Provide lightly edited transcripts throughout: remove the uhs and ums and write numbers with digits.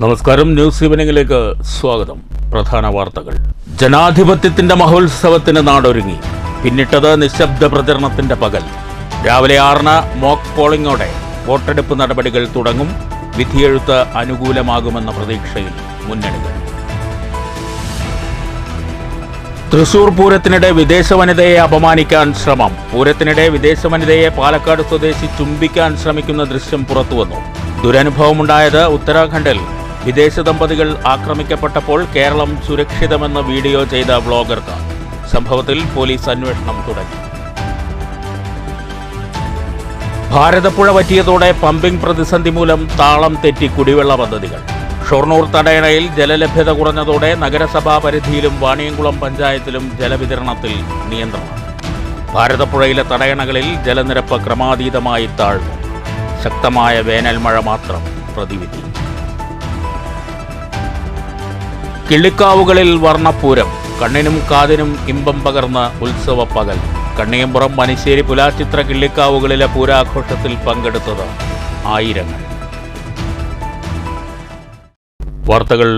നമസ്കാരം, ന്യൂസ് ഈവനിംഗിലേക്ക് സ്വാഗതം. പ്രധാന വാർത്തകൾ. ജനാധിപത്യത്തിന്റെ മഹോത്സവത്തിന് നാടൊരുങ്ങി. പിന്നിട്ടത് നിശബ്ദ പ്രചരണത്തിന്റെ പകൽ. രാവിലെ 6-ന് മോക്ക് പോളിംഗോടെ വോട്ടെടുപ്പ് നടപടികൾ തുടങ്ങും. വിധിയെഴുത്ത് അനുകൂലമാകുമെന്ന പ്രതീക്ഷയിൽ മുന്നണികൾ. തൃശൂർ പൂരത്തിനിടെ വിദേശ വനിതയെ അപമാനിക്കാൻ ശ്രമം. പൂരത്തിനിടെ വിദേശ വനിതയെ പാലക്കാട് സ്വദേശി ചുംബിക്കാൻ ശ്രമിക്കുന്ന ദൃശ്യം പുറത്തുവന്നു. ദുരനുഭവമുണ്ടായത് ഉത്തരാഖണ്ഡിൽ. വിദേശ ദമ്പതികൾ ആക്രമിക്കപ്പെട്ടപ്പോൾ കേരളം സുരക്ഷിതമെന്ന് വീഡിയോ ചെയ്ത വ്ളോഗർക്ക്. സംഭവത്തിൽ പോലീസ് അന്വേഷണം തുടങ്ങി. ഭാരതപ്പുഴ വറ്റിയതോടെ പമ്പിംഗ് പ്രതിസന്ധി മൂലം താളം തെറ്റി കുടിവെള്ള പദ്ധതികൾ. ഷൊർണൂർ തടയണയിൽ ജലലഭ്യത കുറഞ്ഞതോടെ നഗരസഭാ പരിധിയിലും വാണിയംകുളം പഞ്ചായത്തിലും ജലവിതരണത്തിൽ നിയന്ത്രണം. ഭാരതപ്പുഴയിലെ തടയണകളിൽ ജലനിരപ്പ് ക്രമാതീതമായി താഴ്ന്നു. ശക്തമായ വേനൽ മഴ മാത്രം പ്രതിവിധി. കിള്ളിക്കാവുകളിൽ വർണ്ണപ്പൂരം. കണ്ണിനും കാതിനും ഇമ്പം പകർന്ന ഉത്സവ പകൽ. കണ്ണിയമ്പുറം മനശ്ശേരി പുലാച്ചിത്ര കിള്ളിക്കാവുകളിലെ പൂരാഘോഷത്തിൽ പങ്കെടുത്തത് ആയിരങ്ങൾ. വാർത്തകൾ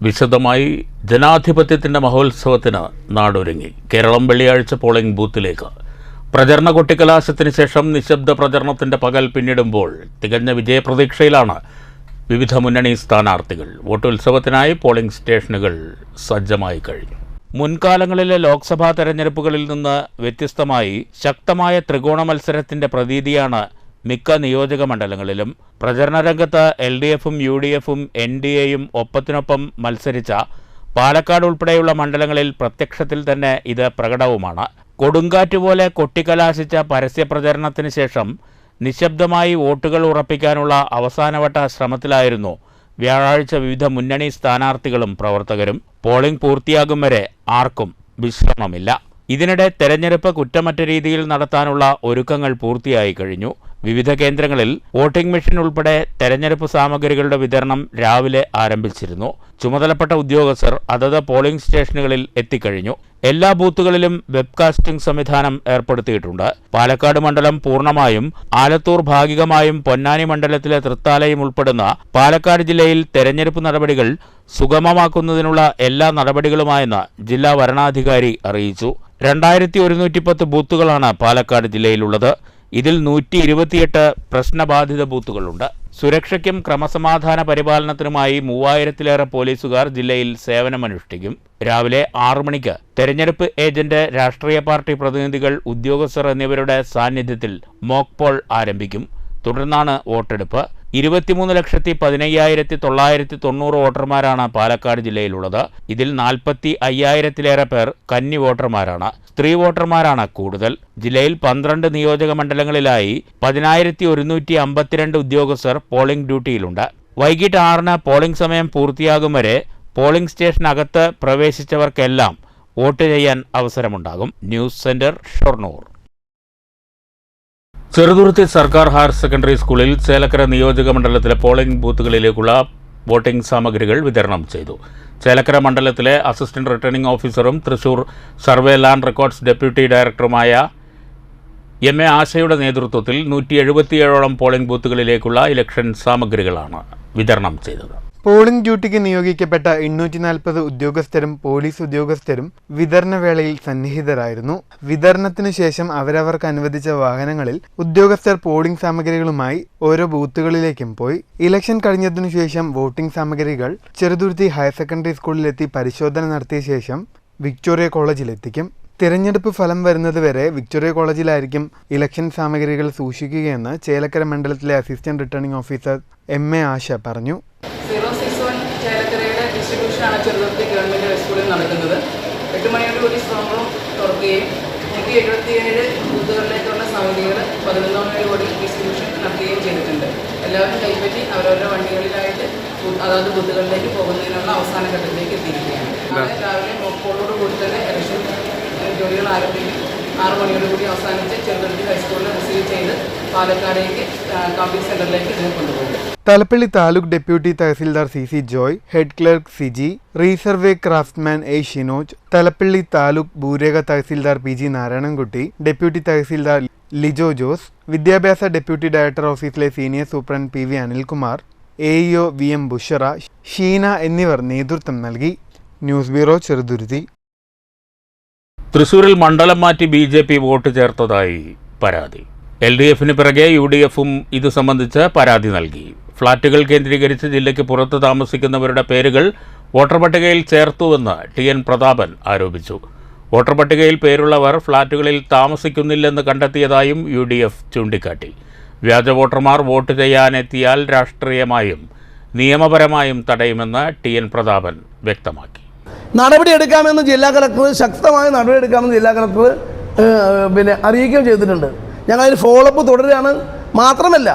വിശദമായി. ജനാധിപത്യത്തിന്റെ മഹോത്സവത്തിന് നാടൊരുങ്ങി. കേരളം വെള്ളിയാഴ്ച പോളിംഗ് ബൂത്തിലേക്ക്. പ്രചരണ കൊട്ടിക്കലാശത്തിന് ശേഷം നിശബ്ദ പ്രചരണത്തിന്റെ പകൽ പിന്നിടുമ്പോൾ തികഞ്ഞ വിജയപ്രതീക്ഷയിലാണ് വിവിധ മുന്നണി സ്ഥാനാർത്ഥികൾ. വോട്ടുത്സവത്തിനായി പോളിംഗ് സ്റ്റേഷനുകൾ സജ്ജമായി കഴിഞ്ഞു. മുൻകാലങ്ങളിലെ ലോക്സഭാ തെരഞ്ഞെടുപ്പുകളിൽ നിന്ന് വ്യത്യസ്തമായി ശക്തമായ ത്രികോണ മത്സരത്തിന്റെ പ്രതീതിയാണ് മിക്ക നിയോജക മണ്ഡലങ്ങളിലും. പ്രചരണ രംഗത്ത് LDFും UDFും NDAയും ഒപ്പത്തിനൊപ്പം മത്സരിച്ച പാലക്കാട് ഉൾപ്പെടെയുള്ള മണ്ഡലങ്ങളിൽ പ്രത്യക്ഷത്തിൽ തന്നെ ഇത് പ്രകടവുമാണ്. കൊടുങ്കാറ്റുപോലെ കൊട്ടിക്കലാശിച്ച പരസ്യപ്രചരണത്തിന് ശേഷം നിശബ്ദമായി വോട്ടുകൾ ഉറപ്പിക്കാനുള്ള അവസാനവട്ട ശ്രമത്തിലായിരുന്നു വ്യാഴാഴ്ച വിവിധ മുന്നണി സ്ഥാനാർത്ഥികളും പ്രവർത്തകരും. പോളിംഗ് പൂർത്തിയാകും വരെ ആർക്കും വിശ്രമമില്ല. ഇതിനിടെ തെരഞ്ഞെടുപ്പ് കുറ്റമറ്റ രീതിയിൽ നടത്താനുള്ള ഒരുക്കങ്ങൾ പൂർത്തിയായി കഴിഞ്ഞു. വിവിധ കേന്ദ്രങ്ങളിൽ വോട്ടിംഗ് മെഷീൻ ഉൾപ്പെടെ തെരഞ്ഞെടുപ്പ് സാമഗ്രികളുടെ വിതരണം രാവിലെ ആരംഭിച്ചിരുന്നു. ചുമതലപ്പെട്ട ഉദ്യോഗസ്ഥർ അതത് പോളിംഗ് സ്റ്റേഷനുകളിൽ എത്തിക്കഴിഞ്ഞു. എല്ലാ ബൂത്തുകളിലും വെബ്കാസ്റ്റിംഗ് സംവിധാനം ഏർപ്പെടുത്തിയിട്ടുണ്ട്. പാലക്കാട് മണ്ഡലം പൂർണ്ണമായും ആലത്തൂർ ഭാഗികമായും പൊന്നാനി മണ്ഡലത്തിലെ തൃത്താലയും ഉൾപ്പെടുന്ന പാലക്കാട് ജില്ലയിൽ തെരഞ്ഞെടുപ്പ് നടപടികൾ സുഗമമാക്കുന്നതിനുള്ള എല്ലാ നടപടികളുമായെന്ന് ജില്ലാ വരണാധികാരി അറിയിച്ചു. 2110 ബൂത്തുകളാണ് പാലക്കാട് ജില്ലയിലുള്ളത്. ഇതിൽ 128 പ്രശ്നബാധിത ബൂത്തുകളുണ്ട്. സുരക്ഷയ്ക്കും ക്രമസമാധാന പരിപാലനത്തിനുമായി 3000-ലേറെ പോലീസുകാർ ജില്ലയിൽ സേവനമനുഷ്ഠിക്കും. രാവിലെ 6 മണിക്ക് തെരഞ്ഞെടുപ്പ് ഏജന്റ്, രാഷ്ട്രീയ പാർട്ടി പ്രതിനിധികൾ, ഉദ്യോഗസ്ഥർ എന്നിവരുടെ സാന്നിധ്യത്തിൽ മോക്ക് പോൾ ആരംഭിക്കും. തുടർന്നാണ് വോട്ടെടുപ്പ്. 23,15,990 വോട്ടർമാരാണ് പാലക്കാട് ജില്ലയിലുള്ളത്. ഇതിൽ 45,000-ലേറെ പേർ കന്നി വോട്ടർമാരാണ്. സ്ത്രീ വോട്ടർമാരാണ് കൂടുതൽ. ജില്ലയിൽ 12 നിയോജക മണ്ഡലങ്ങളിലായി 10,152 ഉദ്യോഗസ്ഥർ പോളിംഗ് ഡ്യൂട്ടിയിലുണ്ട്. വൈകിട്ട് 6-ന് പോളിംഗ് സമയം പൂർത്തിയാകും വരെ പോളിംഗ് സ്റ്റേഷനകത്ത് പ്രവേശിച്ചവർക്കെല്ലാം വോട്ട് ചെയ്യാൻ അവസരമുണ്ടാകും. News centre, Shoranur. ചെറുതുരുത്തി സർക്കാർ ഹയർ സെക്കൻഡറി സ്കൂളിൽ ചേലക്കര നിയോജക മണ്ഡലത്തിലെ പോളിംഗ് ബൂത്തുകളിലേക്കുള്ള വോട്ടിംഗ് സാമഗ്രികൾ വിതരണം ചെയ്തു. ചേലക്കര മണ്ഡലത്തിലെ അസിസ്റ്റന്റ് റിട്ടേണിംഗ് ഓഫീസറും Thrissur survey land records deputy ഡയറക്ടറുമായ MA ആശയുടെ നേതൃത്വത്തിൽ 177ഓളം പോളിംഗ് ബൂത്തുകളിലേക്കുള്ള ഇലക്ഷൻ സാമഗ്രികളാണ് വിതരണം ചെയ്തത്. പോളിംഗ് ഡ്യൂട്ടിക്ക് നിയോഗിക്കപ്പെട്ട 840 ഉദ്യോഗസ്ഥരും പോലീസ് ഉദ്യോഗസ്ഥരും വിതരണവേളയിൽ സന്നിഹിതരായിരുന്നു. വിതരണത്തിനു ശേഷം അവരവർക്ക് അനുവദിച്ച വാഹനങ്ങളിൽ ഉദ്യോഗസ്ഥർ പോളിംഗ് സാമഗ്രികളുമായി ഓരോ ബൂത്തുകളിലേക്കും പോയി. ഇലക്ഷൻ കഴിഞ്ഞതിനു ശേഷം വോട്ടിംഗ് സാമഗ്രികൾ ചെറുതുരുത്തി ഹയർ സെക്കൻഡറി സ്കൂളിലെത്തി പരിശോധന നടത്തിയ ശേഷം വിക്ടോറിയ കോളേജിലെത്തിക്കും. തിരഞ്ഞെടുപ്പ് ഫലം വരുന്നതുവരെ വിക്ടോറിയ കോളേജിലായിരിക്കും ഇലക്ഷൻ സാമഗ്രികൾ സൂക്ഷിക്കുകയെന്ന് ചേലക്കര മണ്ഡലത്തിലെ അസിസ്റ്റന്റ് റിട്ടേണിംഗ് ഓഫീസർ MA ആശ പറഞ്ഞു. 061 ചേലക്കരയുടെ ഡിസ്ട്രിബ്യൂഷനാണ് ചെറുതുരുത്തി ഗവൺമെൻറ് സ്കൂളിൽ നടക്കുന്നത്. 8 മണിയോടുകൂടി സ്ട്രോങ് റൂം തുറക്കുകയും 177 ബൂത്തുകളിലേക്കുള്ള സാമഗ്രികൾ 11 മണിയോടുകൂടി ഡിസ്ട്രിബ്യൂഷൻ നടത്തുകയും ചെയ്തിട്ടുണ്ട്. എല്ലാവരും കൈപ്പറ്റി അവരവരുടെ വണ്ടികളിലായിട്ട് അതാത് ബൂത്തുകളിലേക്ക് പോകുന്നതിനുള്ള അവസാന ഘട്ടത്തിലേക്ക് എത്തിയിരിക്കുകയാണ്. രാവിലെ മോക്കോളോടുകൂടി തന്നെ ഇലക്ഷൻ ജോലികൾ ആരംഭിക്കും. 6 മണിയോടുകൂടി അവസാനിച്ച് ചെറുതുരുത്തി ഹൈസ്കൂളിൽ റിസീവ് ചെയ്ത് പാലക്കാടേക്ക് കൗണ്ടിംഗ് സെന്ററിലേക്ക് ഇതിനെ കൊണ്ടുപോകും. Thalappilly taluk deputy tahsildar CC Joy, head clerk Siji, resurvey craftsman A Shinoj, Thalappilly taluk ഭൂരേഖ തഹസിൽദാർ PG നാരായണൻകുട്ടി, ഡെപ്യൂട്ടി തഹസിൽദാർ ലിജോ ജോസ്, വിദ്യാഭ്യാസ ഡെപ്യൂട്ടി ഡയറക്ടർ ഓഫീസിലെ senior superintendent PV Anilkumar, AEO VM Bushara, Sheena എന്നിവർ നേതൃത്വം നൽകി. News bureau, Cheruthuruthy. തൃശൂരിൽ മണ്ഡലം മാറ്റി BJP വോട്ട് ചേർത്തതായി പരാതി. LDFന് പിറകെ UDFും ഇത് സംബന്ധിച്ച് പരാതി നൽകി. ഫ്ളാറ്റുകൾ കേന്ദ്രീകരിച്ച് ജില്ലയ്ക്ക് പുറത്ത് താമസിക്കുന്നവരുടെ പേരുകൾ വോട്ടർ പട്ടികയിൽ ചേർത്തുവെന്ന് TN പ്രതാപൻ ആരോപിച്ചു. വോട്ടർ പട്ടികയിൽ പേരുള്ളവർ ഫ്ളാറ്റുകളിൽ താമസിക്കുന്നില്ലെന്ന് കണ്ടെത്തിയതായും UDF ചൂണ്ടിക്കാട്ടി. വ്യാജ വോട്ടർമാർ വോട്ട് ചെയ്യാനെത്തിയാൽ രാഷ്ട്രീയമായും നിയമപരമായും തടയുമെന്ന് TN പ്രതാപൻ വ്യക്തമാക്കി. നടപടിയെടുക്കാമെന്ന് ജില്ലാ കളക്ടർ, ശക്തമായ നടപടിയെടുക്കാമെന്ന് ജില്ലാ കളക്ടർ അറിയിക്കുകയും ചെയ്തിട്ടുണ്ട്. ഞങ്ങളതിന് ഫോളോഅപ്പ് തുടരുകയാണ്. മാത്രമല്ല,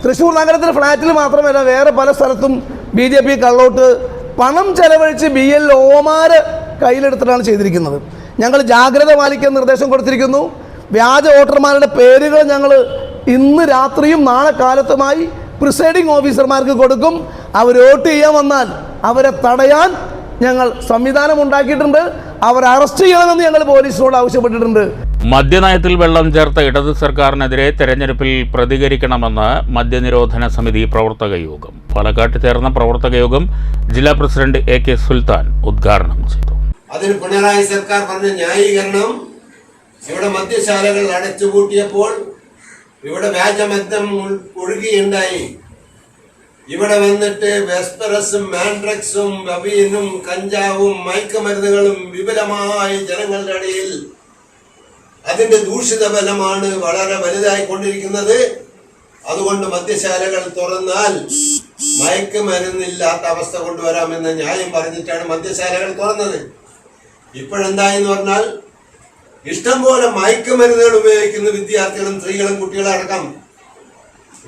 തൃശ്ശൂർ നഗരത്തിലെ ഫ്ലാറ്റിൽ മാത്രമല്ല, വേറെ പല സ്ഥലത്തും BJP കള്ളോട്ട് പണം ചെലവഴിച്ച് BLOമാർ കയ്യിലെടുത്തിട്ടാണ് ചെയ്തിരിക്കുന്നത്. ഞങ്ങൾ ജാഗ്രത പാലിക്കാൻ നിർദ്ദേശം കൊടുത്തിരിക്കുന്നു. വ്യാജ വോട്ടർമാരുടെ പേരുകൾ ഞങ്ങൾ ഇന്ന് രാത്രിയും നാളെ കാലത്തുമായി പ്രിസൈഡിംഗ് ഓഫീസർമാർക്ക് കൊടുക്കും. അവർ വോട്ട് ചെയ്യാൻ വന്നാൽ അവരെ തടയാൻ ഞങ്ങൾ സംവിധാനം ഉണ്ടാക്കിയിട്ടുണ്ട്. അവർ അറസ്റ്റ് ചെയ്യണമെന്ന് ഞങ്ങൾ പോലീസിനോട് ആവശ്യപ്പെട്ടിട്ടുണ്ട്. മദ്യനയത്തിൽ വെള്ളം ചേർത്ത ഇടത് സർക്കാരിനെതിരെ തെരഞ്ഞെടുപ്പിൽ പ്രതികരിക്കണമെന്ന് മദ്യനിരോധന സമിതി പ്രവർത്തക യോഗം. പാലക്കാട്ട് ചേർന്ന പ്രവർത്തക യോഗം ജില്ലാ പ്രസിഡന്റ് AK സുൽത്താൻ ഉദ്ഘാടനം ചെയ്തു. അതിന് പിണറായി സർക്കാർ പറഞ്ഞ ന്യായീകരണം, ഇവിടെ മദ്യശാലകൾ അടച്ചുപൂട്ടിയപ്പോൾ ഇവിടെ വ്യാജമദ്യം ഒഴുകിയുണ്ടായി. ഇവിടെ വന്നിട്ട് വെസ്പറസും മാൻഡ്രക്സും അബീനും കഞ്ചാവും മയക്കുമരുന്നുകളും വിപുലമായി ജനങ്ങളുടെ ഇടയിൽ അതിന്റെ ദൂഷിത ഫലമാണ് വളരെ വലുതായിക്കൊണ്ടിരിക്കുന്നത്. അതുകൊണ്ട് മദ്യശാലകൾ തുറന്നാൽ മയക്കുമരുന്നില്ലാത്ത അവസ്ഥ കൊണ്ടുവരാമെന്ന ന്യായം പറഞ്ഞിട്ടാണ് മദ്യശാലകൾ തുറന്നത്. ഇപ്പോഴെന്തായെന്ന് പറഞ്ഞാൽ ഇഷ്ടംപോലെ മയക്കുമരുന്നുകൾ ഉപയോഗിക്കുന്ന വിദ്യാർത്ഥികളും സ്ത്രീകളും കുട്ടികളും അടക്കം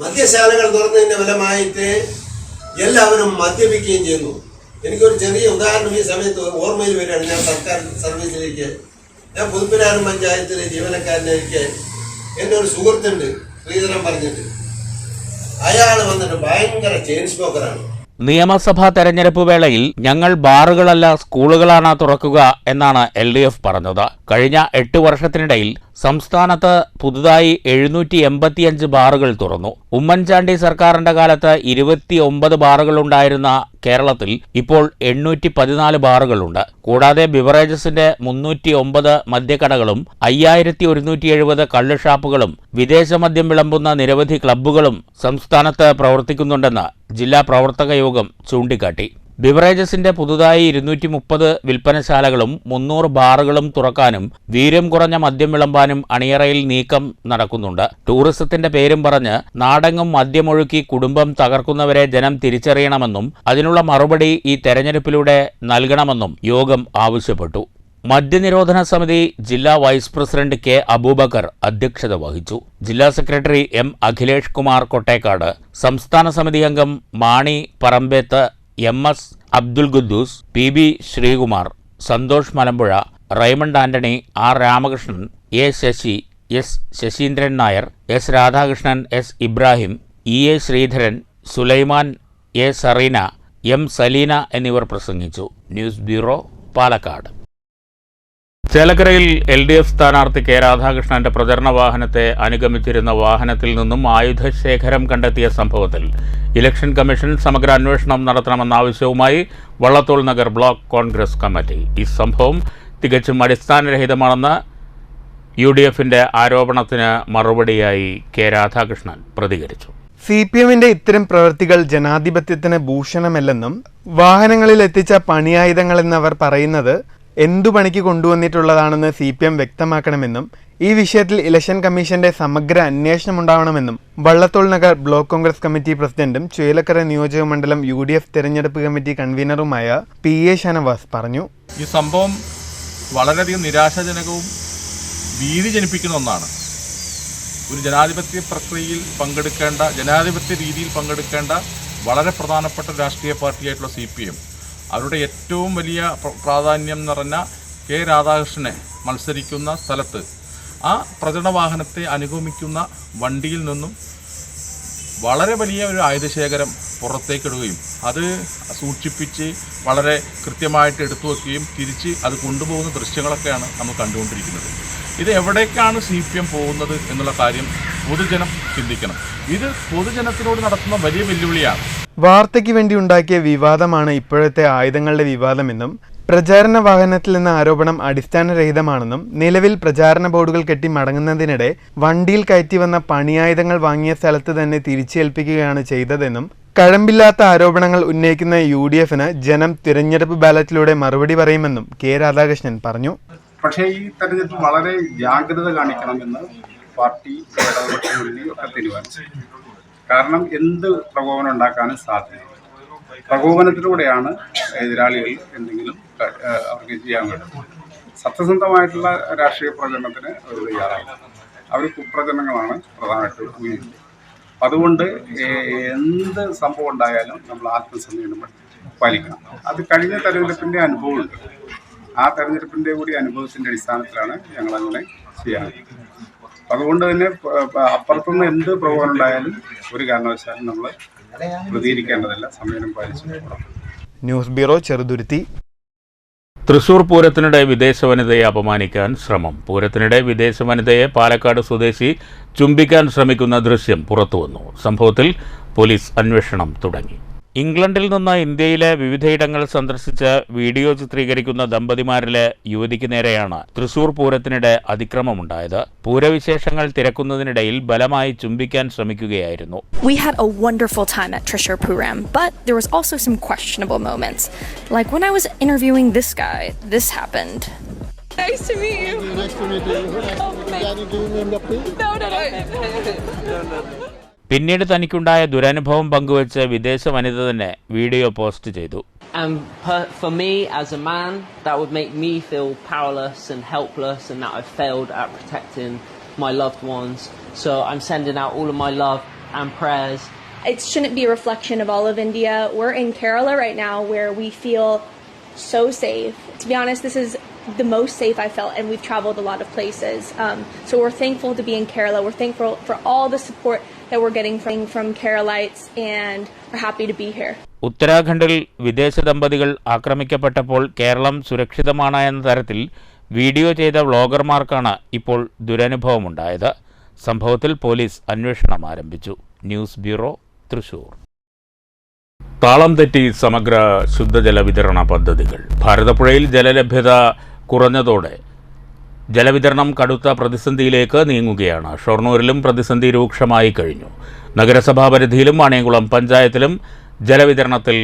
മദ്യശാലകൾ തുറന്നതിന്റെ ഫലമായിട്ട് എല്ലാവരും മദ്യപിക്കുകയും ചെയ്യുന്നു. എനിക്കൊരു ചെറിയ ഉദാഹരണം ഈ സമയത്ത് ഓർമ്മയിൽ വരികയാണ്. ഞാൻ സർക്കാർ സർവീസിലേക്ക്, ഞാൻ പുതുപ്പനാരം പഞ്ചായത്തിലെ ജീവനക്കാരനായിരിക്കെ എൻ്റെ ഒരു സുഹൃത്തുണ്ട്, ശ്രീധരൻ പറഞ്ഞിട്ട്. അയാൾ വന്നിട്ട് ഭയങ്കര ചെയിൻ സ്മോക്കറാണ്. നിയമസഭാ തെരഞ്ഞെടുപ്പ് വേളയിൽ ഞങ്ങൾ ബാറുകളല്ല സ്കൂളുകളാണ് തുറക്കുക എന്നാണ് LDF പറഞ്ഞത്. കഴിഞ്ഞ 8 വർഷത്തിനിടയിൽ സംസ്ഥാനത്ത് പുതുതായി 785 ബാറുകൾ തുറന്നു. ഉമ്മൻചാണ്ടി സർക്കാരിന്റെ കാലത്ത് 29 ബാറുകളുണ്ടായിരുന്ന കേരളത്തിൽ ഇപ്പോൾ 814 ബാറുകളുണ്ട്. കൂടാതെ ബിവറേജസിന്റെ 309 മദ്യക്കടകളും 5170 കള്ളുഷാപ്പുകളും വിദേശ മദ്യം വിളമ്പുന്ന നിരവധി ക്ലബ്ബുകളും സംസ്ഥാനത്ത് പ്രവർത്തിക്കുന്നുണ്ടെന്ന് ജില്ലാ പ്രവർത്തക യോഗം ചൂണ്ടിക്കാട്ടി. ബിവറേജസിന്റെ പുതുതായി 230 വിൽപ്പനശാലകളും 300 ബാറുകളും തുറക്കാനും വീര്യം കുറഞ്ഞ മദ്യം വിളമ്പാനും അണിയറയിൽ നീക്കം നടക്കുന്നുണ്ട്. ടൂറിസത്തിന്റെ പേരും പറഞ്ഞ് നാടെങ്ങും മദ്യമൊഴുക്കി കുടുംബം തകർക്കുന്നവരെ ജനം തിരിച്ചറിയണമെന്നും അതിനുള്ള മറുപടി ഈ തെരഞ്ഞെടുപ്പിലൂടെ നൽകണമെന്നും യോഗം ആവശ്യപ്പെട്ടു. മദ്യനിരോധന സമിതി ജില്ലാ വൈസ് പ്രസിഡന്റ് K അബൂബക്കർ അധ്യക്ഷത വഹിച്ചു. ജില്ലാ സെക്രട്ടറി M അഖിലേഷ് കുമാർ കൊട്ടേക്കാട്, സംസ്ഥാന സമിതി അംഗം Mani Parambeth, MS Abdul Khuddus, PB Sreekumar, Santhosh Malampuzha, Raymond Antony, R Ramakrishnan, A Sasi, S Sasindran Nair, S Radhakrishnan, S Ibrahim, EA Sreedharan, Sulaiman, A Sareena, M Saleena എന്നിവർ പ്രസംഗിച്ചു. News bureau, Palakkad. ചേലക്കരയിൽ LDF സ്ഥാനാർത്ഥി K രാധാകൃഷ്ണന്റെ പ്രചരണ വാഹനത്തെ അനുഗമിച്ചിരുന്ന വാഹനത്തിൽ നിന്നും ആയുധശേഖരം കണ്ടെത്തിയ സംഭവത്തിൽ ഇലക്ഷൻ കമ്മീഷൻ സമഗ്ര അന്വേഷണം നടത്തണമെന്ന ആവശ്യവുമായി വള്ളത്തോൾ നഗർ ബ്ലോക്ക് കോൺഗ്രസ് കമ്മിറ്റി. ഈ സംഭവം തികച്ചും അടിസ്ഥാനരഹിതമാണെന്ന് UDFന്റെ ആരോപണത്തിന് മറുപടിയായി K രാധാകൃഷ്ണൻ പ്രതികരിച്ചു. CPMന്റെ ഇത്തരം പ്രവൃത്തികൾ ജനാധിപത്യത്തിന് ഭൂഷണമല്ലെന്നും വാഹനങ്ങളിൽ എത്തിച്ച പണിയായുധങ്ങളെന്നവർ പറയുന്നത് എന്തു പണിക്ക് കൊണ്ടുവന്നിട്ടുള്ളതാണെന്ന് CPM വ്യക്തമാക്കണമെന്നും ഈ വിഷയത്തിൽ ഇലക്ഷൻ കമ്മീഷന്റെ സമഗ്ര അന്വേഷണം ഉണ്ടാവണമെന്നും വള്ളത്തോൾ നഗർ ബ്ലോക്ക് കോൺഗ്രസ് കമ്മിറ്റി പ്രസിഡന്റും ചേലക്കര നിയോജക മണ്ഡലം UDF തെരഞ്ഞെടുപ്പ് കമ്മിറ്റി കൺവീനറുമായ PA ഷനവാസ് പറഞ്ഞു. ഈ സംഭവം വളരെയധികം നിരാശാജനകവും ഭീതി ജനിപ്പിക്കുന്ന ഒന്നാണ്. ഒരു ജനാധിപത്യ പ്രക്രിയയിൽ പങ്കെടുക്കേണ്ട, ജനാധിപത്യ രീതിയിൽ പങ്കെടുക്കേണ്ട വളരെ പ്രധാനപ്പെട്ട രാഷ്ട്രീയ പാർട്ടിയായിട്ടുള്ള CPM അവരുടെ ഏറ്റവും വലിയ പ്രാധാന്യം നിറഞ്ഞ K രാധാകൃഷ്ണനെ മത്സരിക്കുന്ന സ്ഥലത്ത് ആ പ്രചരണ വാഹനത്തെ അനുഗമിക്കുന്ന വണ്ടിയിൽ നിന്നും വളരെ വലിയ ഒരു ആയുധശേഖരം പുറത്തേക്കിടുകയും അത് സൂക്ഷിപ്പിച്ച് വളരെ കൃത്യമായിട്ട് എടുത്തു വയ്ക്കുകയും തിരിച്ച് അത് കൊണ്ടുപോകുന്ന ദൃശ്യങ്ങളൊക്കെയാണ് നമ്മൾ കണ്ടുകൊണ്ടിരിക്കുന്നത്. ഇത് എവിടേക്കാണ് CPM പോകുന്നത് എന്നുള്ള കാര്യം പൊതുജനം ചിന്തിക്കണം. ഇത് പൊതുജനത്തിനോട് നടത്തുന്ന വലിയ വെല്ലുവിളിയാണ്. വാർത്തയ്ക്ക് വേണ്ടി ഉണ്ടാക്കിയ വിവാദമാണ് ഇപ്പോഴത്തെ ആയുധങ്ങളുടെ വിവാദമെന്നും പ്രചാരണ വാഹനത്തിൽ എന്ന ആരോപണം അടിസ്ഥാനരഹിതമാണെന്നും നിലവിൽ പ്രചാരണ ബോർഡുകൾ കെട്ടി മടങ്ങുന്നതിനിടെ വണ്ടിയിൽ കയറ്റി വന്ന പണിയായുധങ്ങൾ വാങ്ങിയ സ്ഥലത്ത് തന്നെ തിരിച്ചേൽപ്പിക്കുകയാണ് ചെയ്തതെന്നും കഴമ്പില്ലാത്ത ആരോപണങ്ങൾ ഉന്നയിക്കുന്ന UDFന് ജനം തിരഞ്ഞെടുപ്പ് ബാലറ്റിലൂടെ മറുപടി പറയുമെന്നും കെ രാധാകൃഷ്ണൻ പറഞ്ഞു. പക്ഷേ ഈ തെരഞ്ഞെടുപ്പ് വളരെ ജാഗ്രത കാണിക്കണമെന്ന് പാർട്ടി ഒക്കെ തീരുമാനിച്ചു. കാരണം എന്ത് പ്രകോപനം ഉണ്ടാക്കാനും സാധ്യതയുണ്ട്. പ്രകോപനത്തിലൂടെയാണ് എതിരാളികൾ എന്തെങ്കിലും അവർക്ക് ചെയ്യാൻ കഴിയും. സത്യസന്ധമായിട്ടുള്ള രാഷ്ട്രീയ പ്രചരണത്തിന് അവർ തയ്യാറാണ്. അവർ കുപ്രചരണങ്ങളാണ് പ്രധാനമായിട്ട് ഉപയോഗിക്കുന്നത്. അതുകൊണ്ട് എന്ത് സംഭവം ഉണ്ടായാലും നമ്മൾ ആത്മസംയമനം പാലിക്കണം. അത് കഴിഞ്ഞ തെരഞ്ഞെടുപ്പിൻ്റെ അനുഭവമുണ്ട്. ആ തെരഞ്ഞെടുപ്പിൻ്റെ കൂടി അനുഭവത്തിൻ്റെ അടിസ്ഥാനത്തിലാണ് ഞങ്ങളങ്ങനെ ചെയ്യാറ്. അതുകൊണ്ട് തന്നെ അപ്പുറത്തുനിന്ന് എന്ത് പ്രകോപനം ഉണ്ടായാലും ഒരു കാരണവശാലും നമ്മൾ പ്രതികരിക്കേണ്ടതല്ല, സംയമനം പാലിച്ചു. News bureau, Cheruthuruthy. തൃശൂർ പൂരത്തിനിടെ വിദേശ വനിതയെ അപമാനിക്കാൻ ശ്രമം. പൂരത്തിനിടെ വിദേശ വനിതയെ പാലക്കാട് സ്വദേശി ചുംബിക്കാൻ ശ്രമിക്കുന്ന ദൃശ്യം പുറത്തുവന്നു. സംഭവത്തിൽ പോലീസ് അന്വേഷണം തുടങ്ങി. ഇംഗ്ലണ്ടിൽ നിന്ന് ഇന്ത്യയിലെ വിവിധയിടങ്ങൾ സന്ദർശിച്ച് വീഡിയോ ചിത്രീകരിക്കുന്ന ദമ്പതിമാരിലെ യുവതിക്ക് നേരെയാണ് തൃശൂർ പൂരത്തിനിടെ അതിക്രമമുണ്ടായത്. പൂരവിശേഷങ്ങൾ തിരക്കുന്നതിനിടയിൽ ബലമായി ചുംബിക്കാൻ ശ്രമിക്കുകയായിരുന്നു. We had a wonderful time at Trishur Puram, but there was also some questionable moments. Like when I was interviewing this guy, this happened. Nice to meet you. Nice to meet you. Can you give me the please? No. പിന്നീട് തനിക്കുണ്ടായ ദുരനുഭവം പങ്കുവച്ച് വിദേശ വനിത തന്നെ video post ചെയ്തു. For me as a man, that would make me feel powerless and helpless and that I've failed at protecting my loved ones. So I'm sending out all of my love and prayers. It shouldn't be a reflection of all of India. We're in Kerala right now where we feel so safe. To be honest, this is the most safe I felt, and we've traveled a lot of places. So we're thankful to be in Kerala. We're thankful for all the support that we're getting from Keralites, and we're happy to be here. ഉത്തരാഖണ്ഡിൽ വിദേശ ദമ്പതികൾ ആക്രമിക്കപ്പെട്ടപ്പോൾ കേരളം സുരക്ഷിതമാണ് എന്ന തരത്തിൽ video ചെയ്ത വ്ളോഗർമാർക്കാണ് ഇപ്പോൾ ദുരനുഭവമുണ്ടായത്. സംഭവത്തിൽ police അന്വേഷണം ആരംഭിച്ചു. News bureau, Thrissur. താളം തെറ്റി സമഗ്ര ശുദ്ധജല വിതരണ പദ്ധതികൾ. ഭാരതപ്പുഴയിൽ ജലലഭ്യത കുറഞ്ഞതോടെ ജലവിതരണം കടുത്ത പ്രതിസന്ധിയിലേക്ക് നീങ്ങുകയാണ്. ഷൊർണൂരിലും പ്രതിസന്ധി രൂക്ഷമായി കഴിഞ്ഞു. നഗരസഭാ പരിധിയിലും വാണിയംകുളം പഞ്ചായത്തിലും ജലവിതരണത്തിൽ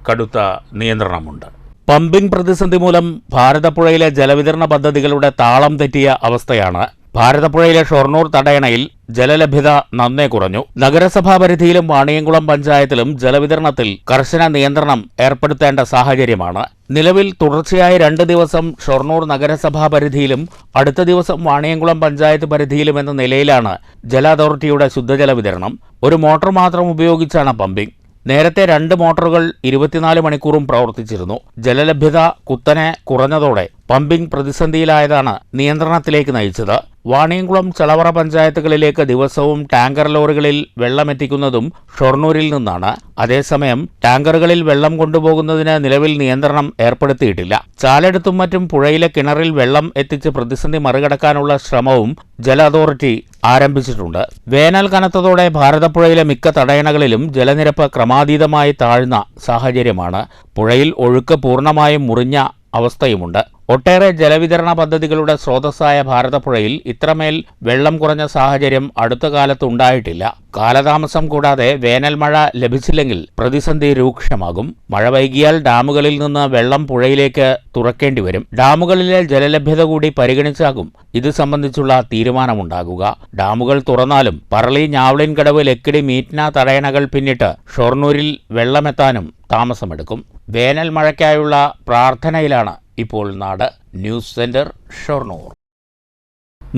കടുത്ത നിയന്ത്രണമുണ്ട്. പമ്പിംഗ് പ്രതിസന്ധി മൂലം ഭാരതപ്പുഴയിലെ ജലവിതരണ പദ്ധതികളുടെ താളം തെറ്റിയ അവസ്ഥയാണ്. ഭാരതപ്പുഴയിലെ ഷൊർണൂർ തടയണയിൽ ജലലഭ്യത നന്നേ കുറഞ്ഞു. നഗരസഭാ പരിധിയിലും വാണിയംകുളം പഞ്ചായത്തിലും ജലവിതരണത്തിൽ കർശന നിയന്ത്രണം ഏർപ്പെടുത്തേണ്ട സാഹചര്യമാണ്. നിലവിൽ തുടർച്ചയായ 2 ദിവസം ഷൊർണൂർ നഗരസഭാ പരിധിയിലും അടുത്ത ദിവസം വാണിയംകുളം പഞ്ചായത്ത് പരിധിയിലും എന്ന നിലയിലാണ് ജല അതോറിറ്റിയുടെ ശുദ്ധജല വിതരണം. ഒരു മോട്ടോർ മാത്രം ഉപയോഗിച്ചാണ് പമ്പിംഗ്. നേരത്തെ 2 മോട്ടോറുകൾ 24 മണിക്കൂറും പ്രവർത്തിച്ചിരുന്നു. ജലലഭ്യത കുത്തനെ കുറഞ്ഞതോടെ പമ്പിംഗ് പ്രതിസന്ധിയിലായതാണ് നിയന്ത്രണത്തിലേക്ക് നയിച്ചത്. വാണിയംകുളം ചളവറ പഞ്ചായത്തുകളിലേക്ക് ദിവസവും ടാങ്കർ ലോറികളിൽ വെള്ളമെത്തിക്കുന്നതും ഷൊർണൂരിൽ നിന്നാണ്. അതേസമയം ടാങ്കറുകളിൽ വെള്ളം കൊണ്ടുപോകുന്നതിന് നിലവിൽ നിയന്ത്രണം ഏർപ്പെടുത്തിയിട്ടില്ല. ചാലെടുത്തും മറ്റും പുഴയിലെ കിണറിൽ വെള്ളം എത്തിച്ച് പ്രതിസന്ധി മറികടക്കാനുള്ള ശ്രമവും ജല അതോറിറ്റി ആരംഭിച്ചിട്ടുണ്ട്. വേനൽ കനത്തതോടെ ഭാരതപ്പുഴയിലെ മിക്ക തടയണകളിലും ജലനിരപ്പ് ക്രമാതീതമായി താഴ്ന്ന സാഹചര്യമാണ്. പുഴയിൽ ഒഴുക്ക് പൂർണ്ണമായും മുറിഞ്ഞ അവസ്ഥയുമുണ്ട്. ഒട്ടേറെ ജലവിതരണ പദ്ധതികളുടെ സ്രോതസ്സായ ഭാരതപ്പുഴയിൽ ഇത്രമേൽ വെള്ളം കുറഞ്ഞ സാഹചര്യം അടുത്ത കാലത്ത് ഉണ്ടായിട്ടില്ല. കാലതാമസം കൂടാതെ വേനൽ മഴ ലഭിച്ചില്ലെങ്കിൽ പ്രതിസന്ധി രൂക്ഷമാകും. മഴ വൈകിയാൽ ഡാമുകളിൽ നിന്ന് വെള്ളം പുഴയിലേക്ക് തുറക്കേണ്ടി വരും. ഡാമുകളിലെ ജലലഭ്യത കൂടി പരിഗണിച്ചാകും ഇത് സംബന്ധിച്ചുള്ള തീരുമാനമുണ്ടാകുക. ഡാമുകൾ തുറന്നാലും പറളി, ഞാവളിൻകടവ്, ലക്കിടി, മീറ്റ്ന തടയണകൾ പിന്നിട്ട് ഷൊർണൂരിൽ വെള്ളമെത്താനും താമസമെടുക്കും. വേനൽ മഴയ്ക്കായുള്ള പ്രാർത്ഥനയിലാണ് ഇപ്പോൾ നാട്. News centre, Shoranur.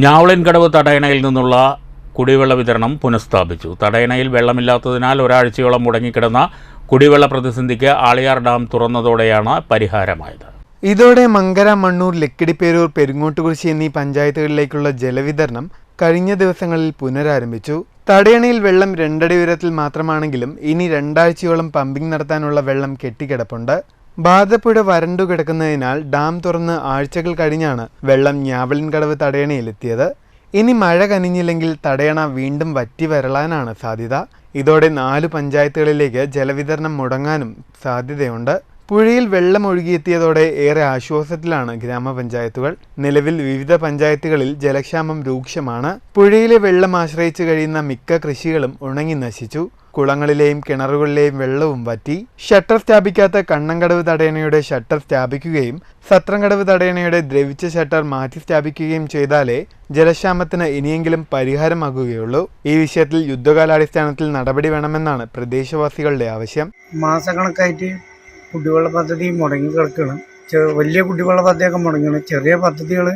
ഞാവളിൻകടവ് തടയണയിൽ നിന്നുള്ള കുടിവെള്ള വിതരണം പുനഃസ്ഥാപിച്ചു. തടയണയിൽ വെള്ളമില്ലാത്തതിനാൽ ഒരാഴ്ചയോളം മുടങ്ങിക്കിടന്ന കുടിവെള്ള പ്രതിസന്ധിക്ക് ആളിയാർ ഡാം തുറന്നതോടെയാണ് പരിഹാരമായത്. ഇതോടെ മങ്കര, മണ്ണൂർ, ലക്കിടിപ്പേരൂർ, പെരുങ്ങോട്ടുകുറിശി എന്നീ പഞ്ചായത്തുകളിലേക്കുള്ള ജലവിതരണം കഴിഞ്ഞ ദിവസങ്ങളിൽ പുനരാരംഭിച്ചു. തടയണയിൽ വെള്ളം 2 അടി ഉയരത്തിൽ മാത്രമാണെങ്കിലും ഇനി 2 ആഴ്ചയോളം പമ്പിംഗ് നടത്താനുള്ള വെള്ളം കെട്ടിക്കിടപ്പുണ്ട്. ഭാരതപ്പുഴ വരണ്ടു കിടക്കുന്നതിനാൽ ഡാം തുറന്ന് ആഴ്ചകൾ കഴിഞ്ഞാണ് വെള്ളം ഞാവലിൻകടവ് തടയണയിലെത്തിയത്. ഇനി മഴ കനിഞ്ഞില്ലെങ്കിൽ തടയണ വീണ്ടും വറ്റി വരളാനാണ് സാധ്യത. ഇതോടെ 4 പഞ്ചായത്തുകളിലേക്ക് ജലവിതരണം മുടങ്ങാനും സാധ്യതയുണ്ട്. പുഴയിൽ വെള്ളം ഒഴുകിയെത്തിയതോടെ ഏറെ ആശ്വാസത്തിലാണ് ഗ്രാമപഞ്ചായത്തുകൾ. നിലവിൽ വിവിധ പഞ്ചായത്തുകളിൽ ജലക്ഷാമം രൂക്ഷമാണ്. പുഴയിലെ വെള്ളം ആശ്രയിച്ചു കഴിയുന്ന മിക്ക കൃഷികളും ഉണങ്ങി നശിച്ചു. കുളങ്ങളിലെയും കിണറുകളിലെയും വെള്ളവും വറ്റി. ഷട്ടർ സ്ഥാപിക്കാത്ത കണ്ണങ്കടവ് തടയണയുടെ ഷട്ടർ സ്ഥാപിക്കുകയും സത്രംകടവ് തടയണയുടെ ദ്രവിച്ച ഷട്ടർ മാറ്റി സ്ഥാപിക്കുകയും ചെയ്താലേ ജലക്ഷാമത്തിന് ഇനിയെങ്കിലും പരിഹാരമാകുകയുള്ളൂ. ഈ വിഷയത്തിൽ യുദ്ധകാലാടിസ്ഥാനത്തിൽ നടപടി വേണമെന്നാണ് പ്രദേശവാസികളുടെ ആവശ്യം. മാസക്കണക്കായിട്ട് കുടിവെള്ള പദ്ധതി മുടങ്ങി കിടക്കുകയാണ്. വലിയ കുടിവെള്ള പദ്ധതിയൊക്കെ മുടങ്ങിയാണ്. ചെറിയ പദ്ധതികൾ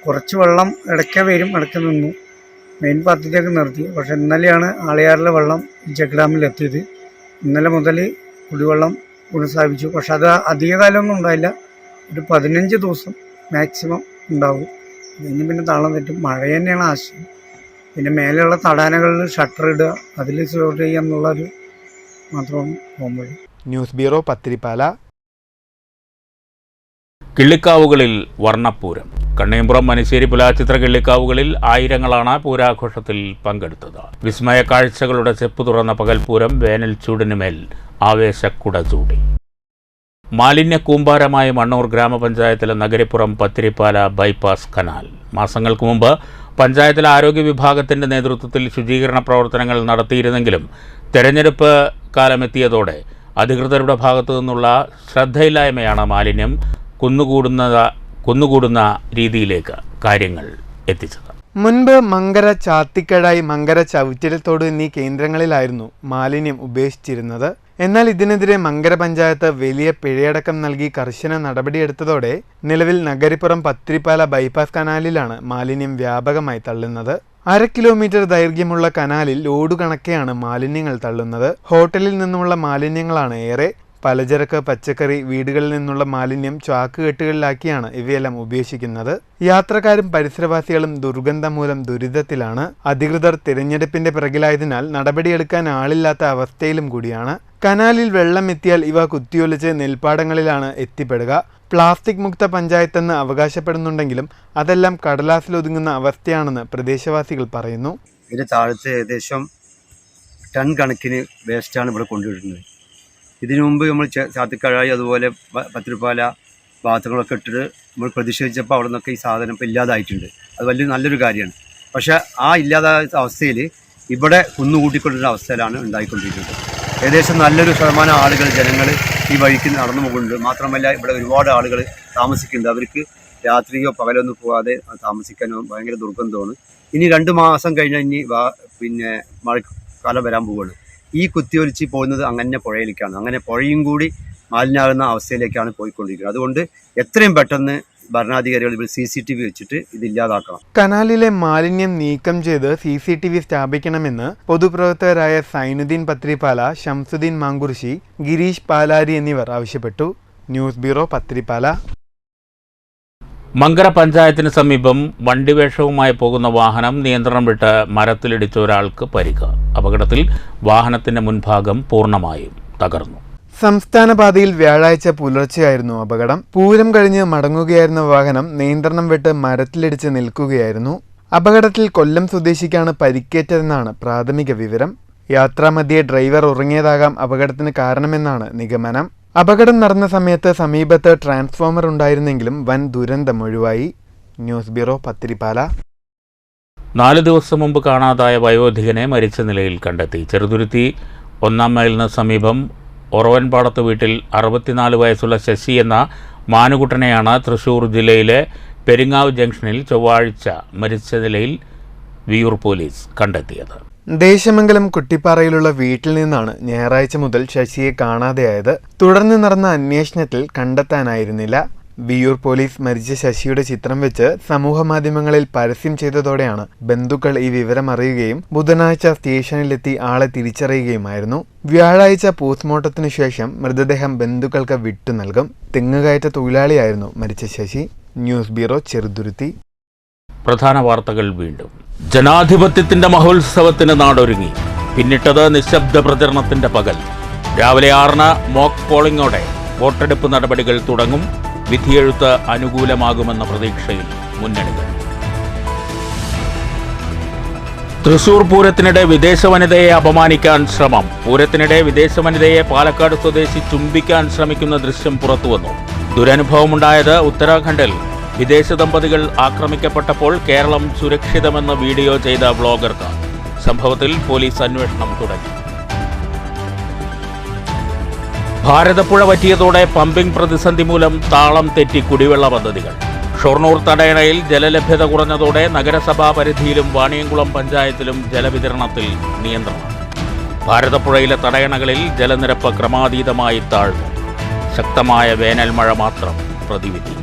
കുറച്ച് വെള്ളം ഇടയ്ക്ക് വരും, ഇടയ്ക്ക് നിന്നു. മെയിൻ പദ്ധതിയൊക്കെ നിർത്തി. പക്ഷെ ഇന്നലെയാണ് ആളിയാറിലെ വെള്ളം ചെക്ക് ഡാമിലെത്തിയത്. ഇന്നലെ മുതൽ കുടിവെള്ളം പുനഃസ്ഥാപിച്ചു. പക്ഷെ അത് അധിക കാലമൊന്നും ഉണ്ടായില്ല. ഒരു 15 ദിവസം മാക്സിമം ഉണ്ടാവും. ഇനി പിന്നെ താളം തെറ്റും. മഴ തന്നെയാണ് ആശയം. പിന്നെ മേലെയുള്ള തടാനകളിൽ ഷട്ടർ ഇടുക, അതിൽ സ്റ്റോർ ചെയ്യുക എന്നുള്ളൊരു മാത്രം പോകുമ്പോൾ. News bureau, Pathirippala. കിള്ളിക്കാവുകളിൽ വർണ്ണപ്പൂരം. കണ്ണേമ്പുറം, മനശ്ശേരി, പുലാച്ചിത്ര കിള്ളിക്കാവുകളിൽ ആയിരങ്ങളാണ് പൂരാഘോഷത്തിൽ പങ്കെടുത്തത്. വിസ്മയ കാഴ്ചകളുടെ ചെപ്പു തുറന്ന പകൽപൂരം വേനൽ ചൂടിനുമേൽ ആവേശക്കുട ചൂടി. മാലിന്യ കൂമ്പാരമായ മണ്ണൂർ ഗ്രാമപഞ്ചായത്തിലെ നഗരിപ്പുറം പത്തിരിപ്പാല ബൈപ്പാസ് കനാൽ. മാസങ്ങൾക്ക് മുമ്പ് പഞ്ചായത്തിലെ ആരോഗ്യ വിഭാഗത്തിന്റെ നേതൃത്വത്തിൽ ശുചീകരണ പ്രവർത്തനങ്ങൾ നടത്തിയിരുന്നെങ്കിലും തെരഞ്ഞെടുപ്പ് കാലമെത്തിയതോടെ അധികൃതരുടെ ഭാഗത്തു നിന്നുള്ള ശ്രദ്ധയില്ലായ്മയാണ് മാലിന്യം കുന്നുകൂടുന്ന രീതിയിലേക്ക് കാര്യങ്ങൾ എത്തിച്ചത്. മുൻപ് മങ്കര, ചാത്തിക്കടായി, മങ്കര, ചവിറ്റിലത്തോട് എന്നീ കേന്ദ്രങ്ങളിലായിരുന്നു മാലിന്യം ഉപേക്ഷിച്ചിരുന്നത്. എന്നാൽ ഇതിനെതിരെ മങ്കര പഞ്ചായത്ത് വലിയ പിഴയടക്കം നൽകി കർശന നടപടിയെടുത്തതോടെ നിലവിൽ നഗരിപ്പുറം പത്തിരിപ്പാല ബൈപ്പാസ് കനാലിലാണ് മാലിന്യം വ്യാപകമായി തള്ളുന്നത്. 1/2 കിലോമീറ്റർ ദൈർഘ്യമുള്ള കനാലിൽ ലോഡ് കണക്കെയാണ് മാലിന്യങ്ങൾ തള്ളുന്നത്. ഹോട്ടലിൽ നിന്നുമുള്ള മാലിന്യങ്ങളാണ് ഏറെ. പലചരക്ക്, പച്ചക്കറി, വീടുകളിൽ നിന്നുള്ള മാലിന്യം ചാക്കുകെട്ടുകളിലാക്കിയാണ് ഇവയെല്ലാം ഉപേക്ഷിക്കുന്നത്. യാത്രക്കാരും പരിസരവാസികളും ദുർഗന്ധം മൂലം ദുരിതത്തിലാണ്. അധികൃതർ തിരഞ്ഞെടുപ്പിന്റെ പിറകിലായതിനാൽ നടപടിയെടുക്കാൻ ആളില്ലാത്ത അവസ്ഥയിലും കൂടിയാണ്. കനാലിൽ വെള്ളം എത്തിയാൽ ഇവ കുത്തിയൊലിച്ച് നെൽപ്പാടങ്ങളിലാണ് എത്തിപ്പെടുക. പ്ലാസ്റ്റിക് മുക്ത പഞ്ചായത്തെന്ന് അവകാശപ്പെടുന്നുണ്ടെങ്കിലും അതെല്ലാം കടലാസിലൊതുങ്ങുന്ന അവസ്ഥയാണെന്ന് പ്രദേശവാസികൾ പറയുന്നു. ഇതിന്റെ താഴത്ത് ഏകദേശം ടൺ കണക്കിന് വേസ്റ്റാണ് ഇവിടെ കൊണ്ടുവരുന്നത്. ഇതിനു മുമ്പ് നമ്മൾ ചാത്തിക്കഴായി അതുപോലെ പത്തിരിപ്പാല ഭാഗത്തുകളൊക്കെ ഇട്ടിട്ട് നമ്മൾ പ്രതിഷേധിച്ചപ്പോൾ അവിടെ നിന്നൊക്കെ ഈ സാധനം ഇപ്പോൾ ഇല്ലാതായിട്ടുണ്ട്. അത് നല്ലൊരു കാര്യമാണ്. പക്ഷേ ആ ഇല്ലാതായ അവസ്ഥയിൽ ഇവിടെ കുന്നുകൂട്ടിക്കൊണ്ടിരുന്ന അവസ്ഥയിലാണ് ഉണ്ടായിക്കൊണ്ടിരിക്കുന്നത്. ഏകദേശം നല്ലൊരു ശതമാനം ആളുകൾ, ജനങ്ങൾ ഈ വഴിക്ക് നടന്നു പോകുന്നുണ്ട്. മാത്രമല്ല ഇവിടെ ഒരുപാട് ആളുകൾ താമസിക്കുന്നുണ്ട്. അവർക്ക് രാത്രിയോ പകലൊന്നും പോകാതെ താമസിക്കാനോ ഭയങ്കര ദുർഗന്ധമാണ്. ഇനി 2 മാസം കഴിഞ്ഞാൽ പിന്നെ മഴക്കാലം വരാൻ പോവുകയാണ്. ഈ കുത്തിയൊലിച്ച് പോകുന്നത് അങ്ങനെ പുഴയിലേക്കാണ്. അങ്ങനെ പുഴയും കൂടി മാലിന്യമാകുന്ന അവസ്ഥയിലേക്കാണ് പോയിക്കൊണ്ടിരിക്കുന്നത്. അതുകൊണ്ട് എത്രയും പെട്ടെന്ന് ഭരണാധികാരികൾ ഇവിടെ CCTV വെച്ചിട്ട് ഇതില്ലാതാക്കണം. കനാലിലെ മാലിന്യം നീക്കം ചെയ്ത് CCTV സ്ഥാപിക്കണമെന്ന് പൊതുപ്രവർത്തകരായ സൈനുദ്ദീൻ പത്തിരിപ്പാല, ഷംസുദ്ദീൻ മാങ്കുറിശി, ഗിരീഷ് പാലാരി എന്നിവർ ആവശ്യപ്പെട്ടു. News bureau, Pathiripala. മങ്കര പഞ്ചായത്തിന് സമീപം വണ്ടിവേഷവുമായി പോകുന്ന വാഹനം നിയന്ത്രണം വിട്ട് മരത്തിലിടിച്ച ഒരാൾക്ക് പരിക്ക്. അപകടത്തിൽ വാഹനത്തിന്റെ മുൻഭാഗം പൂർണ്ണമായും തകർന്നു. സംസ്ഥാന പാതയിൽ വ്യാഴാഴ്ച പുലർച്ചെയായിരുന്നു അപകടം. പൂരം കഴിഞ്ഞ് മടങ്ങുകയായിരുന്ന വാഹനം നിയന്ത്രണം വിട്ട് മരത്തിലിടിച്ച് നിൽക്കുകയായിരുന്നു. അപകടത്തിൽ കൊല്ലം സ്വദേശിക്കാണ് പരിക്കേറ്റതെന്നാണ് പ്രാഥമിക വിവരം. യാത്രാമധ്യേ ഡ്രൈവർ ഉറങ്ങിയതാകാം അപകടത്തിന് കാരണമെന്നാണ് നിഗമനം. അപകടം നടന്ന സമയത്ത് സമീപത്ത് ട്രാൻസ്ഫോമർ ഉണ്ടായിരുന്നെങ്കിലും വൻ ദുരന്തം ഒഴിവായി. News bureau, Pathiripala. 4 ദിവസം മുമ്പ് കാണാതായ വയോധികനെ മരിച്ച നിലയിൽ കണ്ടെത്തി. ചെറുതുരുത്തി 1-ാം മൈലിന് സമീപം ഒറവൻപാടത്ത് വീട്ടിൽ 64 വയസ്സുള്ള ശശി എന്ന മാനുകുട്ടനെയാണ് തൃശൂർ ജില്ലയിലെ പെരിങ്ങാവ് ജംഗ്ഷനിൽ ചൊവ്വാഴ്ച മരിച്ച നിലയിൽ വിയൂർ പോലീസ് കണ്ടെത്തിയത്. ദേശമംഗലം കുട്ടിപ്പാറയിലുള്ള വീട്ടിൽ നിന്നാണ് ഞായറാഴ്ച മുതൽ ശശിയെ കാണാതെയായത്. തുടർന്ന് നടന്ന അന്വേഷണത്തിൽ കണ്ടെത്താനായിരുന്നില്ല. വിയൂർ പോലീസ് മരിച്ച ശശിയുടെ ചിത്രം വെച്ച് സമൂഹമാധ്യമങ്ങളിൽ പരസ്യം ചെയ്തതോടെയാണ് ബന്ധുക്കൾ ഈ വിവരം അറിയുകയും ബുധനാഴ്ച സ്റ്റേഷനിലെത്തി ആളെ തിരിച്ചറിയുകയുമായിരുന്നു. വ്യാഴാഴ്ച പോസ്റ്റ്മോർട്ടത്തിനു ശേഷം മൃതദേഹം ബന്ധുക്കൾക്ക് വിട്ടു നൽകും. തെങ്ങുകയറ്റ തൊഴിലാളിയായിരുന്നു മരിച്ച ശശി. News bureau, Cheruthuruthy. പ്രധാന വാർത്തകൾ വീണ്ടും. ജനാധിപത്യത്തിന്റെ മഹോത്സവത്തിന് നാടൊരുങ്ങി. പിന്നിട്ടത് നിശബ്ദ പ്രചരണത്തിന്റെ പകൽ. രാവിലെ 6-ന് മോക്ക് പോളിംഗോടെ വോട്ടെടുപ്പ് നടപടികൾ തുടങ്ങും. വിധിയെഴുത്ത് അനുകൂലമാകുമെന്ന പ്രതീക്ഷയിൽ മുന്നണികൾ. തൃശൂർ പൂരത്തിനിടെ വിദേശ വനിതയെ അപമാനിക്കാൻ ശ്രമം. പൂരത്തിനിടെ വിദേശ വനിതയെ പാലക്കാട് സ്വദേശി ചുംബിക്കാൻ ശ്രമിക്കുന്ന ദൃശ്യം പുറത്തുവന്നു. ദുരനുഭവമുണ്ടായത് ഉത്തരാഖണ്ഡിൽ വിദേശ ദമ്പതികൾ ആക്രമിക്കപ്പെട്ടപ്പോൾ കേരളം സുരക്ഷിതമെന്ന് വീഡിയോ ചെയ്ത വ്ളോഗർക്ക്. സംഭവത്തിൽ പോലീസ് അന്വേഷണം തുടങ്ങി. ഭാരതപ്പുഴ വറ്റിയതോടെ പമ്പിംഗ് പ്രതിസന്ധി മൂലം താളം തെറ്റി കുടിവെള്ള പദ്ധതികൾ. ഷൊർണൂർ തടയണയിൽ ജലലഭ്യത കുറഞ്ഞതോടെ നഗരസഭാ പരിധിയിലും വാണിയംകുളം പഞ്ചായത്തിലും ജലവിതരണത്തിൽ നിയന്ത്രണം. ഭാരതപ്പുഴയിലെ തടയണകളിൽ ജലനിരപ്പ് ക്രമാതീതമായി താഴ്ന്നു. ശക്തമായ വേനൽ മഴ മാത്രം പ്രതിവിധി.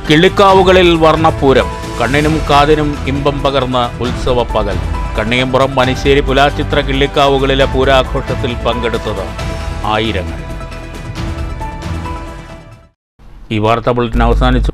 കിള്ളിക്കാവുകളിൽ വർണ്ണപ്പൂരം. കണ്ണിനും കാതിനും ഇമ്പം പകർന്ന ഉത്സവ പകൽ. കണ്ണിയമ്പുറം മനശ്ശേരി പുലാച്ചിത്ര കിള്ളിക്കാവുകളിലെ പൂരാഘോഷത്തിൽ പങ്കെടുത്തത് ആയിരങ്ങൾ. ഈ വാർത്താ ബുള്ളറ്റിൻ അവസാനിച്ചു.